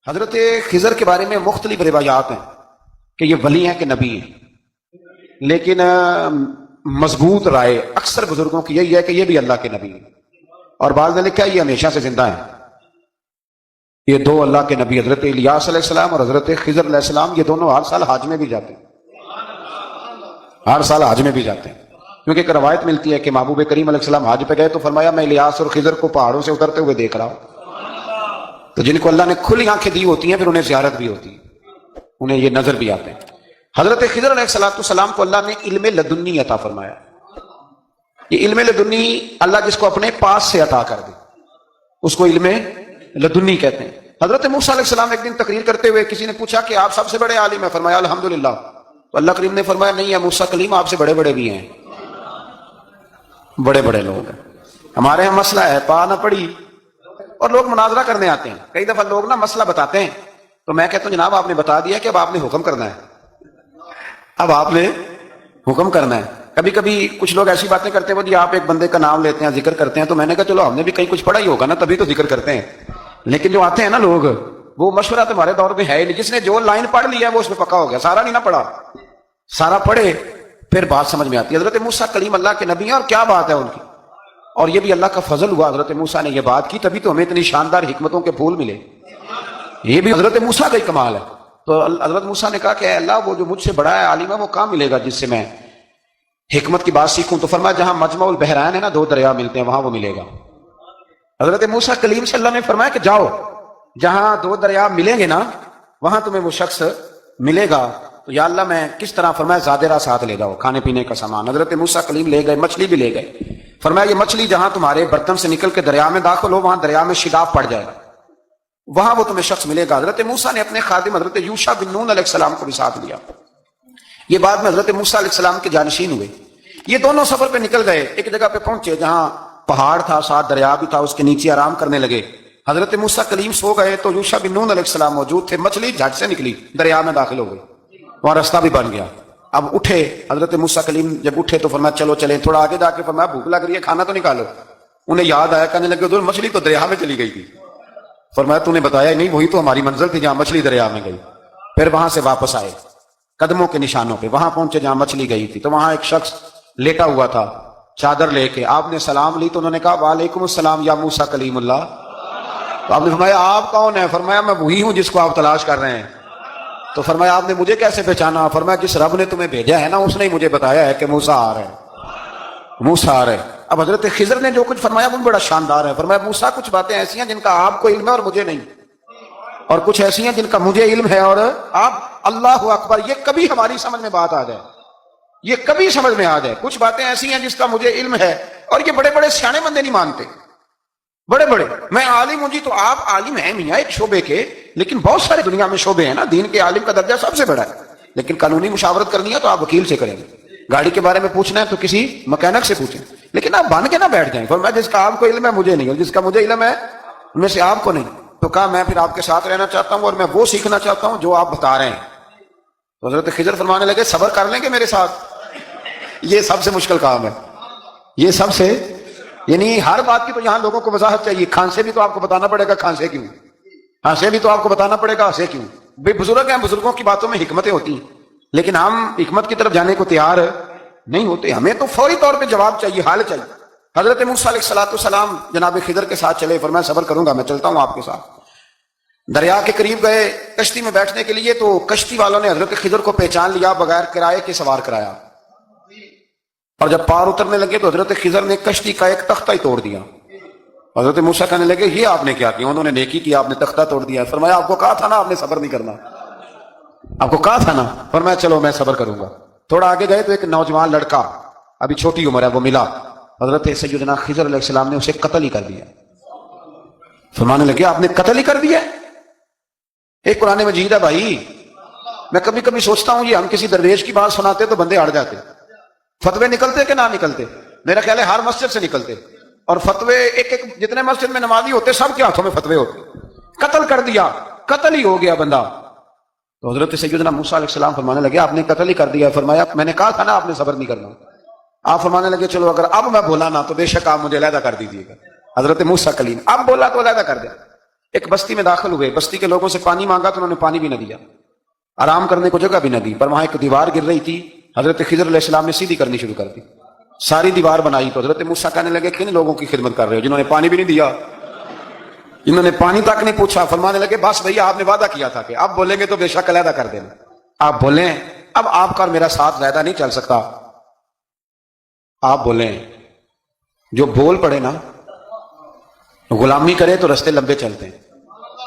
حضرت خضر کے بارے میں مختلف روایات ہیں کہ یہ ولی ہیں کہ نبی ہیں، لیکن مضبوط رائے اکثر بزرگوں کی یہی ہے کہ یہ بھی اللہ کے نبی ہیں، اور بعض نے لکھا ہے یہ ہمیشہ سے زندہ ہیں۔ یہ دو اللہ کے نبی حضرت الیاس علیہ السلام اور حضرت خضر علیہ السلام، یہ دونوں ہر سال حج میں بھی جاتے ہیں، ہر سال حج میں بھی جاتے ہیں، کیونکہ ایک روایت ملتی ہے کہ محبوب کریم علیہ السلام حج پہ گئے تو فرمایا میں الیاس اور خضر کو پہاڑوں سے اترتے ہوئے دیکھ رہا ہوں۔ تو جن کو اللہ نے کھلی آنکھیں دی ہوتی ہیں پھر انہیں زیارت بھی ہوتی ہے، انہیں یہ نظر بھی آتے ہیں۔ حضرت خضر علیہ السلام کو اللہ نے علم لدنی عطا فرمایا۔ یہ علم لدنی اللہ جس کو اپنے پاس سے عطا کر دے اس کو علم لدنی کہتے ہیں۔ حضرت موسیٰ علیہ السلام ایک دن تقریر کرتے ہوئے کسی نے پوچھا کہ آپ سب سے بڑے عالم ہیں، فرمایا الحمدللہ۔ تو اللہ کریم نے فرمایا نہیں ہے موسیٰ کلیم آپ سے بڑے بڑے بھی ہیں، بڑے بڑے لوگ ہیں۔ ہمارے یہاں مسئلہ ہے پا نہ پڑی اور لوگ مناظرہ کرنے آتے ہیں، کئی دفعہ لوگ نا مسئلہ بتاتے ہیں تو میں کہتا ہوں جناب آپ نے بتا دیا کہ اب آپ نے حکم کرنا ہے، اب آپ نے حکم کرنا ہے۔ کبھی کبھی کچھ لوگ ایسی باتیں کرتے ہیں وہ جی آپ ایک بندے کا نام لیتے ہیں ذکر کرتے ہیں، تو میں نے کہا چلو ہم نے بھی کہیں کچھ پڑھا ہی ہوگا نا تبھی تو ذکر کرتے ہیں، لیکن جو آتے ہیں نا لوگ وہ مشورہ تمہارے دور میں ہے ہی نہیں، جس نے جو لائن پڑھ لی ہے وہ اس میں پکا ہو گیا، سارا نہیں نہ پڑھا، سارا پڑھے پھر بات سمجھ میں آتی ہے۔ حضرت موسیٰ کلیم اللہ کے نبی ہیں اور کیا بات ہے ان کی، اور یہ بھی اللہ کا فضل ہوا حضرت موسیٰ نے یہ بات کی تبھی تو ہمیں اتنی شاندار حکمتوں کے پھول ملے، یہ بھی حضرت موسیٰ کا ہی کمال ہے۔ تو حضرت موسیٰ نے کہا کہ اے اللہ وہ جو مجھ سے بڑا ہے عالم ہے وہ کہاں ملے گا جس سے میں حکمت کی بات سیکھوں؟ تو فرمایا جہاں مجمع البحرین ہے نا، دو دریا ملتے ہیں وہاں وہ ملے گا۔ حضرت موسیٰ کلیم سے اللہ نے فرمایا کہ جاؤ جہاں دو دریا ملیں گے نا وہاں تمہیں وہ شخص ملے گا۔ تو یا اللہ میں کس طرح؟ فرمایا زادرہ ساتھ لے جاؤ، کھانے پینے کا سامان۔ حضرت موسیٰ کلیم لے گئے، مچھلی بھی لے گئے۔ فرمایا یہ مچھلی جہاں تمہارے برتن سے نکل کے دریا میں داخل ہو وہاں دریا میں شگاف پڑ جائے گا، وہاں وہ تمہیں شخص ملے گا۔ حضرت موسیٰ نے اپنے خادم حضرت یوشع بن نون علیہ السلام کو بھی ساتھ لیا۔ یہ بعد میں حضرت موسیٰ علیہ السلام کے جانشین ہوئے۔ یہ دونوں سفر پہ نکل گئے، ایک جگہ پہ پہنچے جہاں پہاڑ تھا، ساتھ دریا بھی تھا، اس کے نیچے آرام کرنے لگے۔ حضرت موسیٰ کلیم سو گئے تو یوشع بن نون علیہ السلام موجود تھے، مچھلی جھٹ سے نکلی دریا میں داخل ہو گئی، وہاں راستہ بھی بن گیا۔ اب اٹھے حضرت موسیٰ کلیم، جب اٹھے تو فرمایا چلو چلیں، تھوڑا آگے جا کے فرمایا بھوک لگ رہی ہے کھانا تو نکالو۔ انہیں یاد آیا، کہنے لگے ادھر مچھلی تو دریا میں چلی گئی تھی۔ فرمایا تو نے بتایا نہیں، وہی تو ہماری منزل تھی جہاں مچھلی دریا میں گئی۔ پھر وہاں سے واپس آئے قدموں کے نشانوں پہ، وہاں پہنچے جہاں مچھلی گئی تھی، تو وہاں ایک شخص لیٹا ہوا تھا چادر لے کے۔ آپ نے سلام لی تو انہوں نے کہا وعلیکم السلام یا موسیٰ کلیم اللہ۔ تو آپ نے فرمایا آپ کون ہیں؟ فرمایا میں وہی ہوں جس کو آپ تلاش کر رہے ہیں۔ تو فرمایا آپ نے مجھے کیسے پہچانا؟ فرمایا جس رب نے تمہیں بھیجا ہے نا اس نے ہی مجھے بتایا ہے کہ موسیٰ آ رہا ہے، موسیٰ آ رہا ہے۔ اب حضرت خضر نے جو کچھ فرمایا وہ بڑا شاندار ہے۔ فرمایا موسیٰ کچھ باتیں ایسی ہیں جن کا آپ کو علم ہے اور مجھے نہیں، اور کچھ ایسی ہیں جن کا مجھے علم ہے اور آپ۔ اللہ اکبر، یہ کبھی ہماری سمجھ میں بات آ جائے، یہ کبھی سمجھ میں آ جائے۔ کچھ باتیں ایسی ہیں جس کا مجھے علم ہے اور یہ بڑے بڑے سیانے بندے نہیں مانتے، بڑے بڑے میں عالم ہوں جی، تو آپ عالم ہیں میاں ایک شعبے کے، لیکن بہت سارے دنیا میں شعبے ہیں نا، دین کے عالم کا درجہ سب سے بڑا ہے، لیکن قانونی مشاورت کرنی ہے تو آپ وکیل سے کریں گے، گاڑی کے بارے میں پوچھنا ہے تو کسی مکینک سے پوچھیں، لیکن آپ بن کے نہ بیٹھ جائیں۔ فرمایا جس کا آپ کو علم ہے مجھے نہیں، اور جس کا مجھے علم ہے ان میں سے آپ کو نہیں۔ تو کہا میں پھر آپ کے ساتھ رہنا چاہتا ہوں اور میں وہ سیکھنا چاہتا ہوں جو آپ بتا رہے ہیں۔ تو حضرت خضر فرمانے لگے صبر کر لیں گے میرے ساتھ؟ یہ سب سے مشکل کام ہے، یہ سب سے، یعنی ہر بات کی تو یہاں لوگوں کو وضاحت چاہیے۔ کھانسے بھی تو آپ کو بتانا پڑے گا کھانسے کیوں، ہنسے بھی تو آپ کو بتانا پڑے گا ہنسے کیوں۔ بے بزرگ ہیں، بزرگوں کی باتوں میں حکمتیں ہوتی ہیں، لیکن ہم حکمت کی طرف جانے کو تیار نہیں ہوتے، ہمیں تو فوری طور پہ جواب چاہیے، حال چاہیے۔ حضرت موسیٰ علیہ السلام جناب خضر کے ساتھ چلے، فرمایا صبر کروں گا، میں چلتا ہوں آپ کے ساتھ۔ دریا کے قریب گئے کشتی میں بیٹھنے کے لیے، تو کشتی والوں نے حضرت خضر کو پہچان لیا، بغیر کرائے کے سوار کرایا، اور جب پار اترنے لگے تو حضرت خضر نے کشتی کا ایک تختہ ہی توڑ دیا۔ حضرت موسیٰ کہنے لگے یہ آپ نے کیا کیا؟ انہوں نے نیکی کی، آپ نے تختہ توڑ دیا۔ فرمایا آپ کو کہا تھا نا آپ نے صبر نہیں کرنا، آپ کو کہا تھا نا۔ فرمایا چلو میں صبر کروں گا۔ تھوڑا آگے گئے تو ایک نوجوان لڑکا، ابھی چھوٹی عمر ہے، وہ ملا۔ حضرت سیدنا خضر علیہ السلام نے اسے قتل ہی کر دیا۔ فرمانے لگے آپ نے قتل ہی کر دیا؟ ایک قرآن مجید ہے بھائی، میں کبھی کبھی سوچتا ہوں یہ ہم کسی درویش کی بات سناتے تو بندے اڑ جاتے، فتوے نکلتے کہ نہ نکلتے؟ میرا خیال ہے ہر مسجد سے نکلتے، اور فتوے ایک ایک جتنے مسجد میں نمازی ہوتے سب کے ہاتھوں میں فتوے ہوتے۔ قتل کر دیا، قتل ہی ہو گیا بندہ۔ تو حضرت سیدنا موسیٰ علیہ السلام فرمانے لگے آپ نے قتل ہی کر دیا۔ فرمایا میں نے کہا تھا نا آپ نے صبر نہیں کرنا۔ آپ فرمانے لگے چلو اگر اب میں بولا نا تو بے شک آپ مجھے علیحدہ کر دیجیے گا۔ حضرت موسیٰ کلیم اب بولا تو علیحدہ کر دیا۔ ایک بستی میں داخل ہوئے، بستی کے لوگوں سے پانی مانگا تو انہوں نے پانی بھی نہ دیا، آرام کرنے کو جگہ بھی نہ دی، پر وہاں ایک دیوار گر رہی تھی، حضرت خضر علیہ السلام نے سیدھی کرنی شروع کر دی، ساری دیوار بنائی۔ تو حضرت موسیٰ کہنے لگے کن لوگوں کی خدمت کر رہے ہو جنہوں نے پانی بھی نہیں دیا، جنہوں نے پانی تک نہیں پوچھا؟ فرمانے لگے بس بھیا آپ نے وعدہ کیا تھا کہ اب بولیں گے تو بے شک علیحدہ کر دینا، آپ بولیں اب آپ کا اور میرا ساتھ زیادہ نہیں چل سکتا، آپ بولیں۔ جو بول پڑے نا غلامی کرے تو رستے لمبے چلتے ہیں،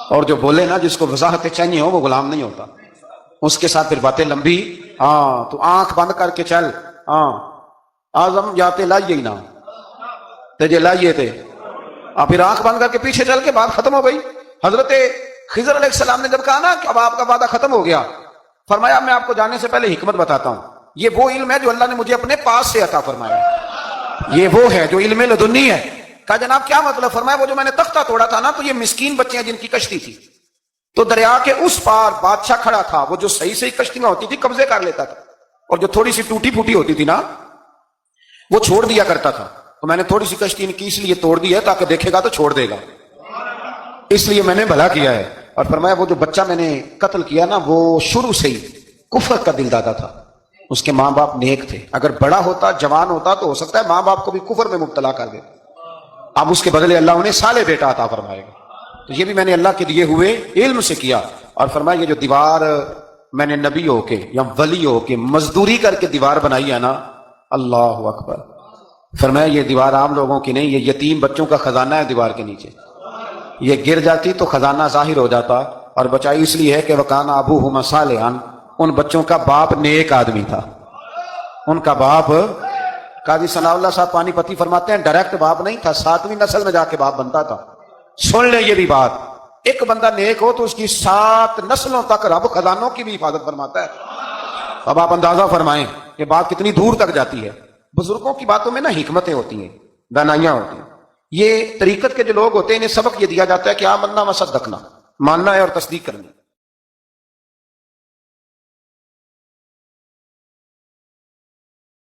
اور جو بولے نا جس کو وضاحتیں چاہیے ہو وہ غلام نہیں ہوتا، اس کے ساتھ پھر باتیں لمبی۔ ہاں تو آنکھ بند کر کے چل، ہاں آزم جاتے لائیے ہی نہ تجھے لائیے تھے، پھر آنکھ بند کر کے پیچھے چل کے بات ختم ہو گئی۔ حضرت خضر علیہ السلام نے جب کہا نا کہ اب آپ کا وعدہ ختم ہو گیا، فرمایا میں آپ کو جانے سے پہلے حکمت بتاتا ہوں، یہ وہ علم ہے جو اللہ نے مجھے اپنے پاس سے عطا فرمایا، یہ وہ ہے جو علم لدنی ہے۔ کہا جناب کیا مطلب؟ فرمایا وہ جو میں نے تختہ توڑا تھا نا، تو یہ مسکین بچے ہیں جن کی کشتی تھی، تو دریا کے اس پار بادشاہ کھڑا تھا، وہ جو صحیح صحیح کشتیاں ہوتی تھی قبضے کر لیتا تھا، اور جو تھوڑی سی ٹوٹی پھوٹی ہوتی تھی نا وہ چھوڑ دیا کرتا تھا، تو میں نے تھوڑی سی کشتی ان کی اس لیے توڑ دی ہے تاکہ دیکھے گا تو چھوڑ دے گا، اس لیے میں نے بھلا کیا ہے۔ اور فرمایا وہ جو بچہ میں نے قتل کیا نا وہ شروع سے ہی کفر کا دل دادا تھا، اس کے ماں باپ نیک تھے، اگر بڑا ہوتا جوان ہوتا تو ہو سکتا ہے ماں باپ کو بھی کفر میں مبتلا کر دیتا، اب اس کے بدلے اللہ انہیں صالح بیٹا عطا فرمائے گا۔ تو یہ بھی میں نے اللہ کے دیے ہوئے علم سے کیا۔ اور فرمایا یہ جو دیوار میں نے نبی ہو کے یا ولی ہو کے مزدوری کر کے دیوار بنائی ہے نا، اللہ اکبر، فرمایا یہ دیوار عام لوگوں کی نہیں، یہ یتیم بچوں کا خزانہ ہے دیوار کے نیچے، یہ گر جاتی تو خزانہ ظاہر ہو جاتا، اور بچائی اس لیے ہے کہ وکانا ابوہما صالحا، ان بچوں کا باپ نیک آدمی تھا، ان کا باپ، قاضی ثناء اللہ صاحب پانی پتی فرماتے ہیں ڈائریکٹ باپ نہیں تھا، 7ویں نسل میں جا کے باپ بنتا تھا۔ سن لیں یہ بھی بات، ایک بندہ نیک ہو تو اس کی 7 نسلوں تک رب خزانوں کی بھی حفاظت فرماتا ہے۔ اب آپ اندازہ فرمائیں کہ بات کتنی دور تک جاتی ہے۔ بزرگوں کی باتوں میں نا حکمتیں ہوتی ہیں، دانائیاں ہوتی ہیں۔ یہ طریقت کے جو لوگ ہوتے ہیں انہیں سبق یہ دیا جاتا ہے کہ آمنا و صدقنا، ماننا ہے اور تصدیق کرنی۔